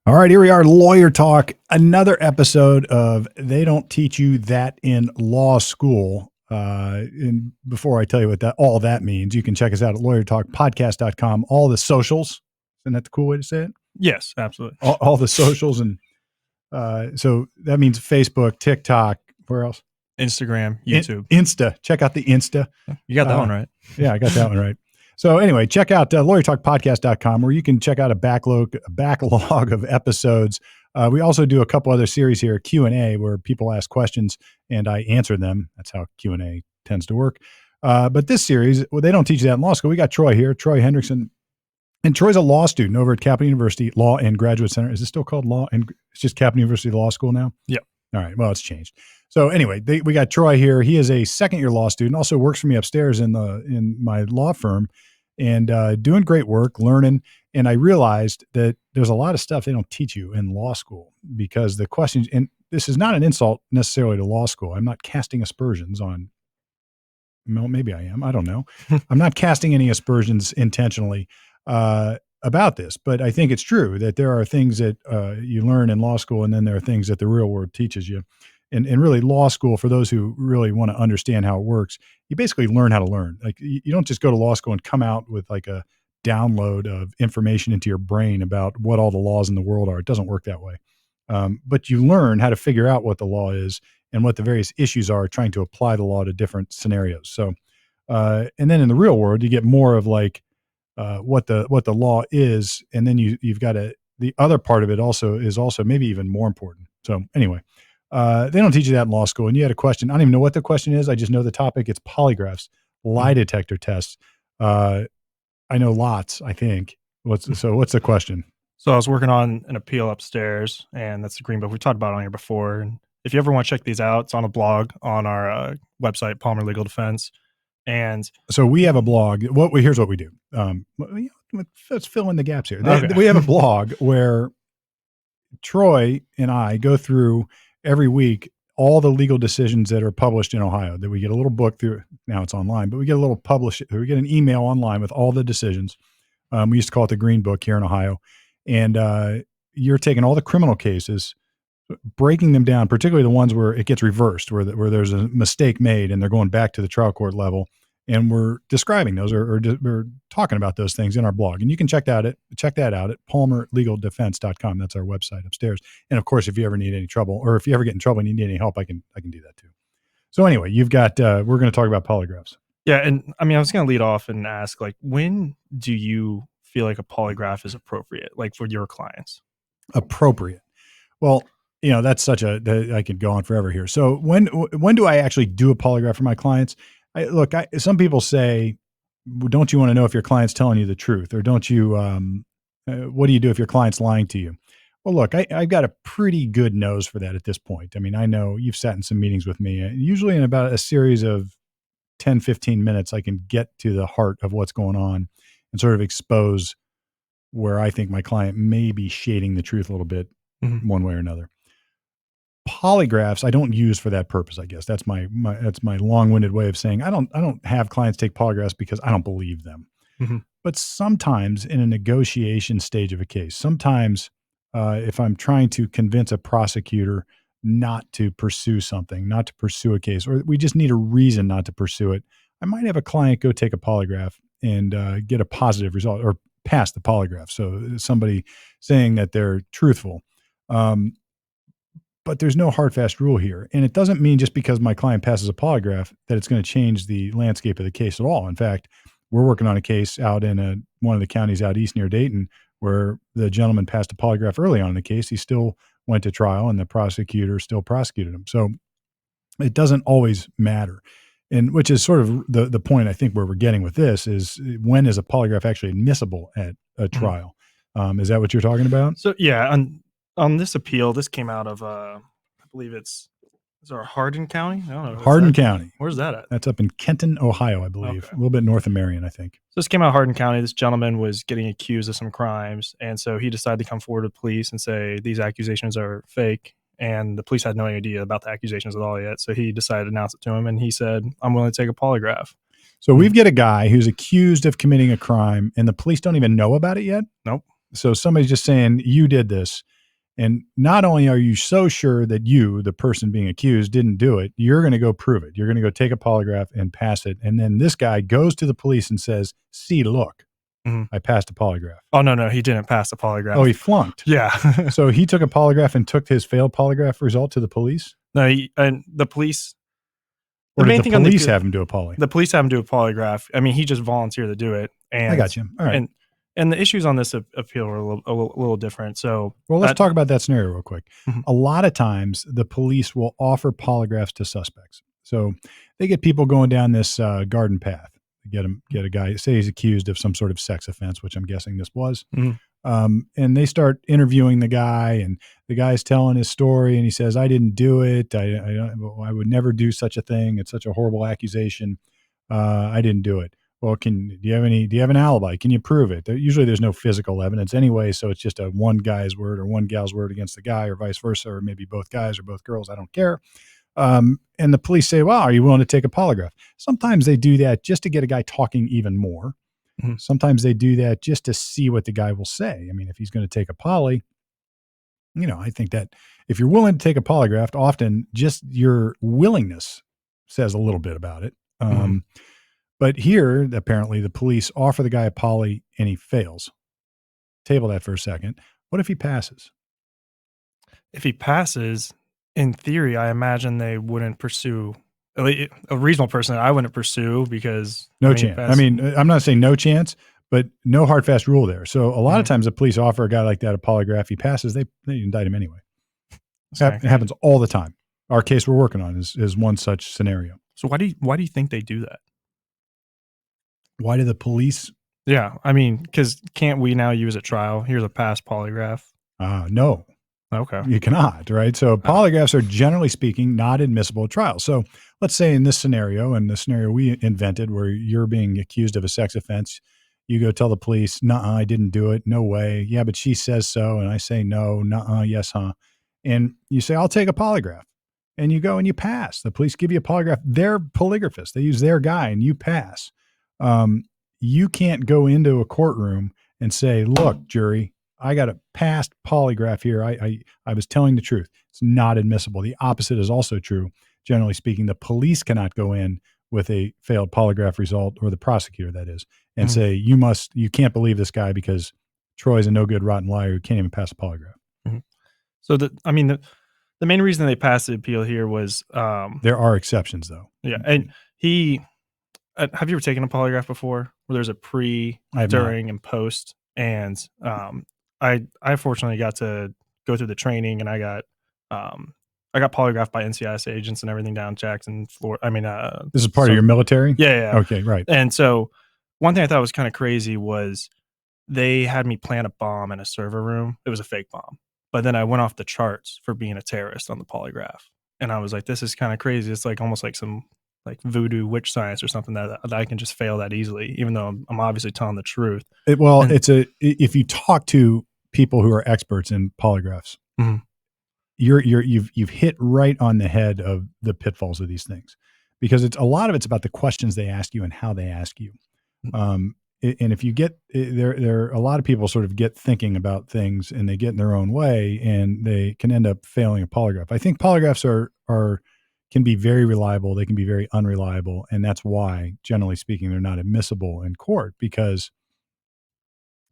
All right, here we are, Lawyer Talk, another episode of They Don't Teach You That in Law School. And before I tell you what all that means, you can check us out at lawyertalkpodcast.com, all the socials. Isn't that the cool way to say it? Yes, absolutely. All the socials. And so that means Facebook, TikTok, where else? Instagram, YouTube. Insta. Check out the Insta. You got that one right. Yeah, I got that one right. So anyway, check out lawyertalkpodcast.com where you can check out a backlog of episodes. We also do a couple other series here, Q&A, where people ask questions and I answer them. That's how Q&A tends to work. But this series, they don't teach you that in law school. We got Troy here, Troy Hendrickson. And Troy's a law student over at Capital University Law and Graduate Center. Is it still called Law? And it's just Capital University Law School now? Yep. All right. Well, it's changed. So anyway, we got Troy here. He is a second-year law student, also works for me upstairs in my law firm, and doing great work, learning. And I realized that there's a lot of stuff they don't teach you in law school because the questions, and this is not an insult necessarily to law school. I'm not casting aspersions on, well, maybe I am. I don't know. I'm not casting any aspersions intentionally about this, but I think it's true that there are things that you learn in law school, and then there are things that the real world teaches you. And really law school, for those who really want to understand how it works, you basically learn how to learn. Like you don't just go to law school and come out with like a download of information into your brain about what all the laws in the world are. It doesn't work that way. But you learn how to figure out what the law is and what the various issues are, trying to apply the law to different scenarios. So, and then in the real world, you get more of like what the law is. And then you've got the other part of it is also maybe even more important. So anyway, they don't teach you that in law school. And you had a question. I don't even know what the question is. I just know the topic. It's polygraphs, lie detector tests. I know lots, I think. What's the question? So I was working on an appeal upstairs, and that's the green book. We talked about it on here before. And if you ever want to check these out, it's on a blog on our website, Palmer Legal Defense. And so we have a blog. Here's what we do. Let's fill in the gaps here. Okay. We have a blog where Troy and I go through every week all the legal decisions that are published in Ohio. That we get a little book through. Now it's online, but we get a little we get an email online with all the decisions. We used to call it the Green Book here in Ohio, and you're taking all the criminal cases, breaking them down, particularly the ones where it gets reversed, where there's a mistake made and they're going back to the trial court level, and we're describing those or we're talking about those things in our blog. And you can check that out at palmerlegaldefense.com. That's our website upstairs. And of course, if you ever need any trouble, or if you ever get in trouble and you need any help, I can do that too. So anyway, you've got we're going to talk about polygraphs. Yeah, and I mean, I was going to lead off and ask, like, when do you feel like a polygraph is appropriate, like for your clients? Appropriate. Well, that's I could go on forever here. So when do I actually do a polygraph for my clients? Some people say, don't you want to know if your client's telling you the truth, or don't you, what do you do if your client's lying to you? Well, look, I've got a pretty good nose for that at this point. I mean, I know you've sat in some meetings with me, and usually in about a series of 10, 15 minutes, I can get to the heart of what's going on and sort of expose where I think my client may be shading the truth a little bit, one way or another. Polygraphs I don't use for that purpose. I guess that's my long-winded way of saying I don't have clients take polygraphs because I don't believe them. But sometimes in a negotiation stage of a case, sometimes if I'm trying to convince a prosecutor not to pursue something, not to pursue a case, or we just need a reason not to pursue it, I might have a client go take a polygraph and get a positive result or pass the polygraph. So somebody saying that they're truthful. But there's no hard, fast rule here. And it doesn't mean just because my client passes a polygraph that it's going to change the landscape of the case at all. In fact, we're working on a case out in one of the counties out east near Dayton where the gentleman passed a polygraph early on in the case. He still went to trial and the prosecutor still prosecuted him. So it doesn't always matter. And which is sort of the point I think where we're getting with this is, when is a polygraph actually admissible at a trial? Is that what you're talking about? So yeah, on this appeal, this came out of, I believe is our Hardin County? I don't know. Hardin County. Where's that at? That's up in Kenton, Ohio, I believe. Okay. A little bit north of Marion, I think. So this came out of Hardin County. This gentleman was getting accused of some crimes. And so he decided to come forward to police and say, these accusations are fake. And the police had no idea about the accusations at all yet. So he decided to announce it to him. And he said, I'm willing to take a polygraph. So we've got a guy who's accused of committing a crime and the police don't even know about it yet? Nope. So somebody's just saying, you did this. And not only are you so sure that you, the person being accused, didn't do it, you're going to go prove it. You're going to go take a polygraph and pass it. And then this guy goes to the police and says, see, look, Mhm. I passed a polygraph. Oh, no, he didn't pass the polygraph. Oh, he flunked. Yeah. So he took a polygraph and took his failed polygraph result to the police? No, and the police. Or The did main the thing on police have him do a poly? the police have him do a polygraph. I mean, he just volunteered to do it. And I got you. All right. And the issues on this appeal are a little different. So, well, let's talk about that scenario real quick. Mhm. A lot of times, the police will offer polygraphs to suspects. So they get people going down this garden path. Get a guy, say he's accused of some sort of sex offense, which I'm guessing this was. Mhm. And they start interviewing the guy, and the guy's telling his story, and he says, "I didn't do it. I would never do such a thing. It's such a horrible accusation. I didn't do it." Well, do you have an alibi? Can you prove it? Usually there's no physical evidence anyway, so it's just a one guy's word or one gal's word against the guy, or vice versa, or maybe both guys or both girls. I don't care. And the police say, well, are you willing to take a polygraph? Sometimes they do that just to get a guy talking even more. Mhm. Sometimes they do that just to see what the guy will say. I mean, if he's going to take a poly, I think that if you're willing to take a polygraph, often just your willingness says a little bit about it. Mhm. But here, apparently, the police offer the guy a poly and he fails. Table that for a second. What if he passes? If he passes, in theory, I imagine they wouldn't pursue a reasonable person. I wouldn't pursue because No chance. I mean, I'm not saying no chance, but no hard fast rule there. So a lot of times the police offer a guy like that a polygraph. He passes, they indict him anyway. It happens all the time. Our case we're working on is one such scenario. So why do you think they do that? Why do the police? Yeah, I mean, because can't we now use at trial? Here's a past polygraph. No. Okay. You cannot, right? So polygraphs are generally speaking not admissible at trial. So let's say in this scenario, and the scenario we invented where you're being accused of a sex offense, you go tell the police, "Nuh-uh, I didn't do it. No way." "Yeah, but she says so." And I say, "No, nuh-uh, yes, huh." And you say, "I'll take a polygraph." And you go and you pass. The police give you a polygraph. They're polygraphists. They use their guy and you pass. Um, you can't go into a courtroom and say, "Look, jury, I got a past polygraph here. I was telling the truth." It's not admissible. The opposite is also true. Generally speaking, the police cannot go in with a failed polygraph result, or the prosecutor, that is, and say, you can't believe this guy because Troy's a no good, rotten liar who can't even pass a polygraph. Mhm. So the main reason they passed the appeal here was There are exceptions, though. yeah, and he have you ever taken a polygraph before where there's a pre, I have not. during, and post? And I fortunately got to go through the training, and I got polygraphed by NCIS agents and everything down in Jackson, Florida. I mean, This is part of your military? yeah. Okay, right. And so one thing I thought was kind of crazy was they had me plant a bomb in a server room. It was a fake bomb, but then I went off the charts for being a terrorist on the polygraph, and I was like, "This is kind of crazy." It's like almost like some like voodoo witch science or something that I can just fail that easily, even though I'm obviously telling the truth. If you talk to people who are experts in polygraphs, Mhm. you've hit right on the head of the pitfalls of these things, because a lot of it's about the questions they ask you and how they ask you. And if you get there, a lot of people sort of get thinking about things and they get in their own way and they can end up failing a polygraph. I think polygraphs can be very reliable. They can be very unreliable. And that's why, generally speaking, they're not admissible in court, because,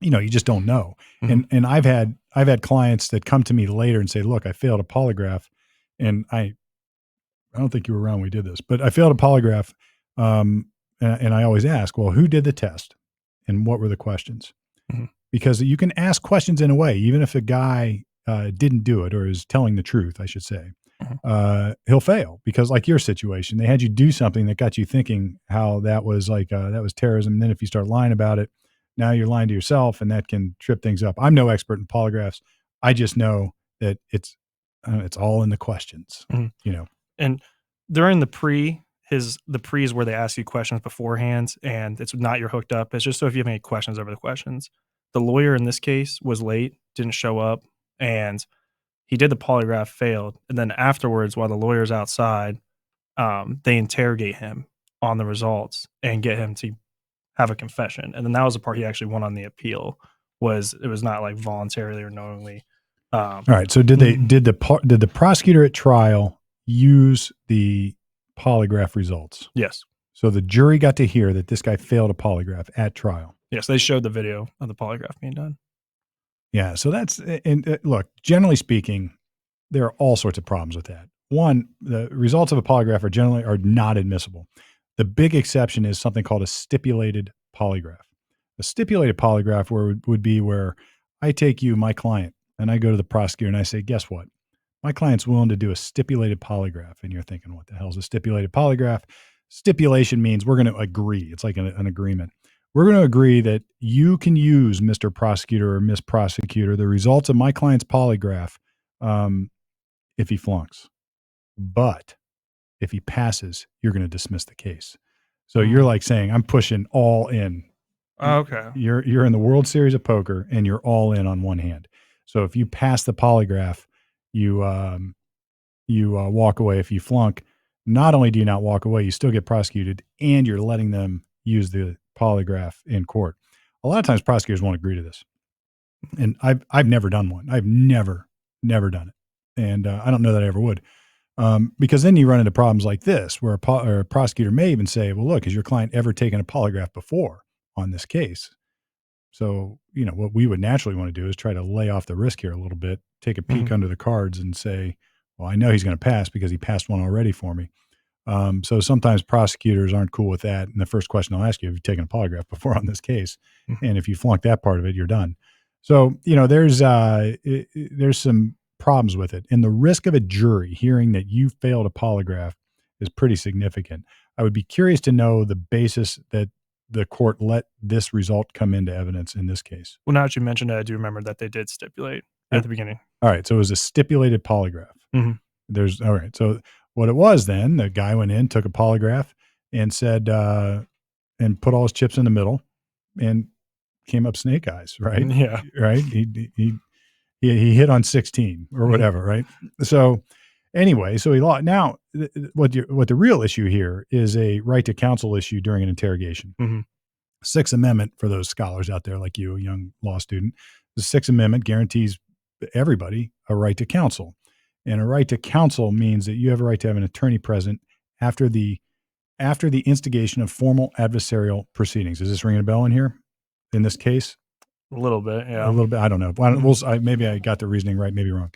you just don't know. And I've had clients that come to me later and say, "Look, I failed a polygraph." And I don't think you were around when we did this, but I failed a polygraph. And I always ask, well, who did the test and what were the questions? Mhm. Because you can ask questions in a way, even if a guy didn't do it or is telling the truth, I should say, he'll fail, because like your situation, they had you do something that got you thinking how that was that was terrorism. And then if you start lying about it, now you're lying to yourself, and that can trip things up. I'm no expert in polygraphs. I just know that it's all in the questions, Mhm. And during the pre is where they ask you questions beforehand, and it's not you're hooked up. It's just so if you have any questions over the questions. The lawyer in this case was late, didn't show up, and he did the polygraph, failed, and then afterwards, while the lawyer's outside, they interrogate him on the results and get him to have a confession. And then that was the part he actually won on the appeal. It was not like voluntarily or knowingly All right. So did the prosecutor at trial use the polygraph results? Yes. So the jury got to hear that this guy failed a polygraph at trial. Yes, they showed the video of the polygraph being done. Yeah. So that's, and look, generally speaking, there are all sorts of problems with that. One, the results of a polygraph are not admissible. The big exception is something called a stipulated polygraph. A stipulated polygraph would be where I take you, my client, and I go to the prosecutor and I say, guess what? My client's willing to do a stipulated polygraph. And you're thinking, what the hell is a stipulated polygraph? Stipulation means we're going to agree. It's like an agreement. We're going to agree that you can use, Mr. Prosecutor or Miss Prosecutor, the results of my client's polygraph if he flunks. But if he passes, you're going to dismiss the case. So you're like saying, I'm pushing all in. Okay. You're in the World Series of Poker and you're all in on one hand. So if you pass the polygraph, you walk away. If you flunk, not only do you not walk away, you still get prosecuted, and you're letting them use the polygraph in court. A lot of times prosecutors won't agree to this, and I've never done one. I've never done it, and I don't know that I ever would, because then you run into problems like this, where a prosecutor may even say, "Well, look, has your client ever taken a polygraph before on this case?" So, what we would naturally want to do is try to lay off the risk here a little bit, take a peek under the cards and say, well, I know he's going to pass because he passed one already for me. So sometimes prosecutors aren't cool with that. And the first question I'll ask you, have you taken a polygraph before on this case? And if you flunk that part of it, you're done. So, there's some problems with it. And the risk of a jury hearing that you failed a polygraph is pretty significant. I would be curious to know the basis that the court let this result come into evidence in this case. Well, now that you mentioned it, I do remember that they did stipulate at the beginning. All right. So it was a stipulated polygraph. Mm-hmm. All right. So what it was then, the guy went in, took a polygraph and said, and put all his chips in the middle and came up snake eyes. Right. Yeah. Right. He hit on 16 or whatever. Right. So anyway, so he lost. Now what the real issue here is a right to counsel issue during an interrogation. Mm-hmm. Sixth Amendment, for those scholars out there like you, a young law student, the Sixth Amendment guarantees everybody a right to counsel. And a right to counsel means that you have a right to have an attorney present after the instigation of formal adversarial proceedings. Is this ringing a bell in here in this case? A little bit, yeah. A little bit. I don't know. Maybe I got the reasoning right, maybe wrong.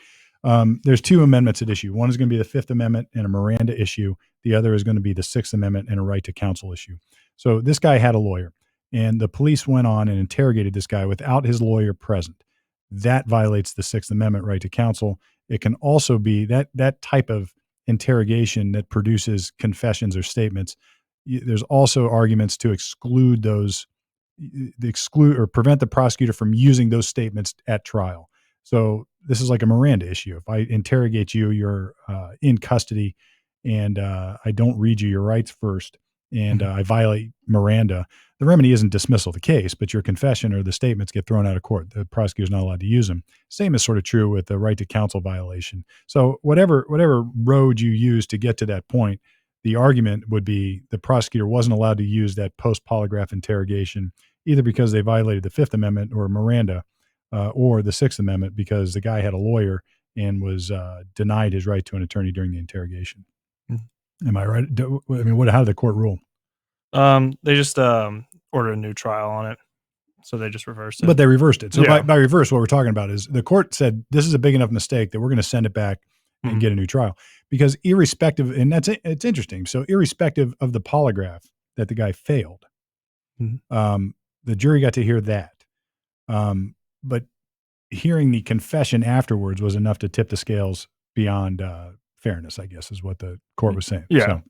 There's two amendments at issue. One is going to be the Fifth Amendment and a Miranda issue. The other is going to be the Sixth Amendment and a right to counsel issue. So this guy had a lawyer, and the police went on and interrogated this guy without his lawyer present. That violates the Sixth Amendment right to counsel. It can also be that type of interrogation that produces confessions or statements. There's also arguments to exclude or prevent the prosecutor from using those statements at trial. So this is like a Miranda issue. If I interrogate you, you're in custody, and I don't read you your rights first, and I violate Miranda, the remedy isn't dismissal of the case, but your confession or the statements get thrown out of court. The prosecutor's not allowed to use them. Same is sort of true with the right to counsel violation. So whatever road you use to get to that point, the argument would be the prosecutor wasn't allowed to use that post-polygraph interrogation, either because they violated the Fifth Amendment or Miranda, or the Sixth Amendment because the guy had a lawyer and was denied his right to an attorney during the interrogation. Am I right? How did the court rule? They just ordered a new trial on it, so they just reversed it. But they reversed it. So by reverse, what we're talking about is the court said this is a big enough mistake that we're going to send it back and get a new trial, because irrespective, and it's interesting. So irrespective of the polygraph that the guy failed, the jury got to hear that. But hearing the confession afterwards was enough to tip the scales beyond fairness, I guess, is what the court was saying. Yeah. So,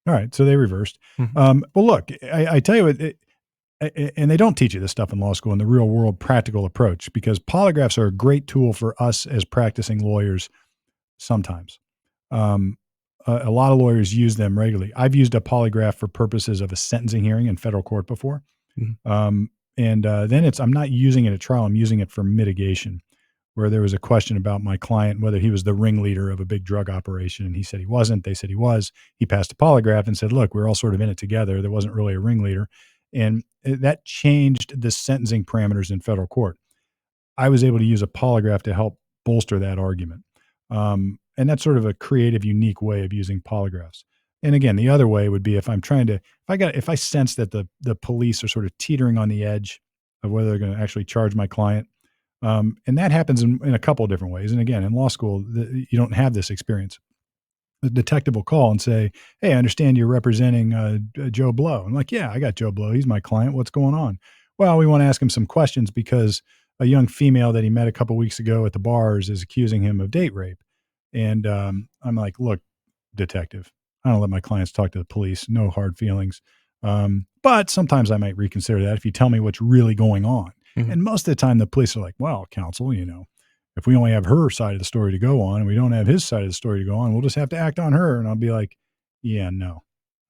all right. So they reversed. Well, look, I tell you, and they don't teach you this stuff in law school in the real world practical approach, because polygraphs are a great tool for us as practicing lawyers sometimes. A lot of lawyers use them regularly. I've used a polygraph for purposes of a sentencing hearing in federal court before. And then I'm not using it at trial. I'm using it for mitigation, where there was a question about my client, whether he was the ringleader of a big drug operation. And he said he wasn't. They said he was. He passed a polygraph and said, look, we're all sort of in it together. There wasn't really a ringleader. And that changed the sentencing parameters in federal court. I was able to use a polygraph to help bolster that argument. And that's sort of a creative, unique way of using polygraphs. And again, the other way would be if I sense that the police are sort of teetering on the edge of whether they're going to actually charge my client. And that happens in a couple of different ways. And again, in law school, you don't have this experience. The detective will call and say, "Hey, I understand you're representing Joe Blow." I'm like, "Yeah, I got Joe Blow. He's my client. What's going on?" "Well, we want to ask him some questions because a young female that he met a couple weeks ago at the bars is accusing him of date rape." And I'm like, "Look, detective, I don't let my clients talk to the police. No hard feelings. But sometimes I might reconsider that if you tell me what's really going on." Mhm. And most of the time, the police are like, "Well, counsel, if we only have her side of the story to go on and we don't have his side of the story to go on, we'll just have to act on her." And I'll be like, "Yeah, no,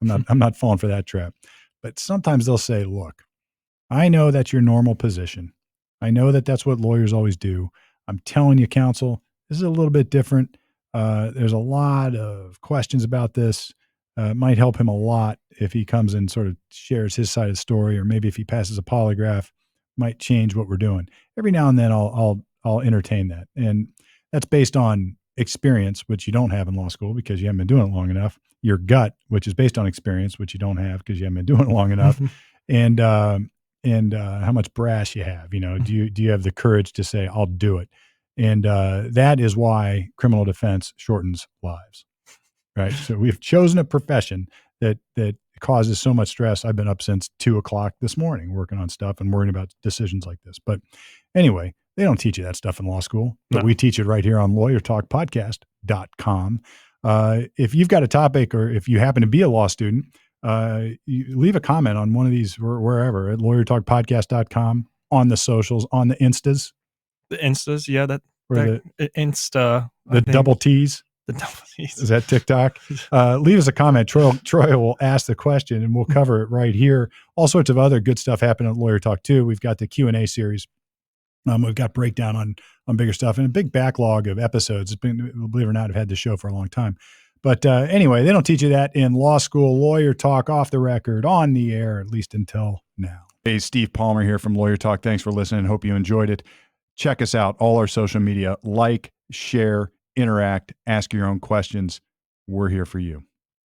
I'm not falling for that trap." But sometimes they'll say, "Look, I know that's your normal position. I know that that's what lawyers always do. I'm telling you, counsel, this is a little bit different. There's a lot of questions about this. It might help him a lot if he comes and sort of shares his side of the story, or maybe if he passes a polygraph, might change what we're doing." Every now and then, I'll entertain that, and that's based on experience, which you don't have in law school because you haven't been doing it long enough. Your gut, which is based on experience, which you don't have because you haven't been doing it long enough, and how much brass you have. Do you have the courage to say, "I'll do it"? And that is why criminal defense shortens lives, right? So we've chosen a profession that causes so much stress. I've been up since 2 o'clock this morning working on stuff and worrying about decisions like this. But anyway, they don't teach you that stuff in law school, but No. we teach it right here on lawyertalkpodcast.com. If you've got a topic, or if you happen to be a law student, you leave a comment on one of these wherever at lawyertalkpodcast.com, on the socials, on the Instas, The Instas, yeah, that or that Insta, the I think. double T's. The double T's. Is that TikTok? Leave us a comment. Troy will ask the question and we'll cover it right here. All sorts of other good stuff happening at Lawyer Talk too. We've got the Q&A series. We've got breakdown on bigger stuff and a big backlog of episodes. It's been, believe it or not, I've had this show for a long time. But anyway, they don't teach you that in law school. Lawyer Talk, off the record, on the air, at least until now. Hey, Steve Palmer here from Lawyer Talk. Thanks for listening. Hope you enjoyed it. Check us out, all our social media. Like, share, interact, ask your own questions. We're here for you.